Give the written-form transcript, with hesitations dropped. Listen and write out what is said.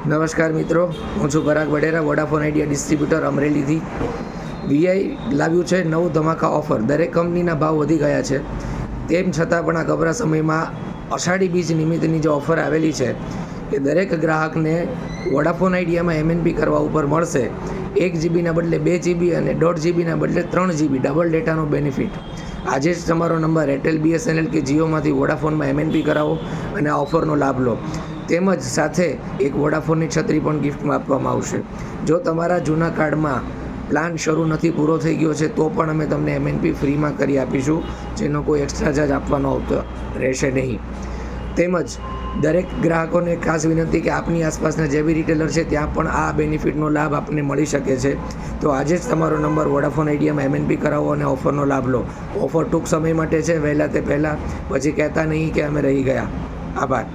નમસ્કાર મિત્રો, હું છું Parag Vadera, Vodafone Idea distributor અમરેલીથી. વીઆઈ લાવ્યું છે નવું ધમાકા ઓફર. દરેક કંપનીના ભાવ વધી ગયા છે, તેમ છતાં પણ આ ગભરા સમયમાં અષાઢી બીજ નિમિત્તની જે ઓફર આવેલી છે કે દરેક ગ્રાહકને વોડાફોન આઈડિયામાં એમએનપી કરવા ઉપર મળશે 1 જીબીના બદલે 2 જીબી અને 1.5 જીબીના બદલે 3 જીબી ડબલ ડેટાનો બેનિફિટ. આજે જ તમારો નંબર એરટેલ, બીએસએનએલ કે જીઓમાંથી વોડાફોનમાં એમએનપી કરાવો અને આ ઓફરનો લાભ લો. તેમજ સાથે એક વોડાફોનની છત્રી પણ ગિફ્ટમાં આપવામાં આવશે. જો તમારા જૂના કાર્ડમાં પ્લાન શરૂ નથી, પૂરો થઈ ગયો છે, તો પણ અમે તમને એમએનપી ફ્રીમાં કરી આપીશું, જેનો કોઈ એક્સ્ટ્રા ચાર્જ આપવાનો આવતો રહેશે નહીં. તેમજ દરેક ગ્રાહકોને ખાસ વિનંતી કે આપની આસપાસના જે બી રિટેલર છે ત્યાં પણ આ બેનિફિટનો લાભ આપને મળી શકે છે. તો આજે જ તમારો નંબર વોડાફોન આઈડિયામાં એમએનપી કરાવો અને ઓફરનો લાભ લો. ઓફર ટૂંક સમય માટે છે, વહેલા તે પહેલાં, પછી કહેતા નહીં કે અમે રહી ગયા. આભાર.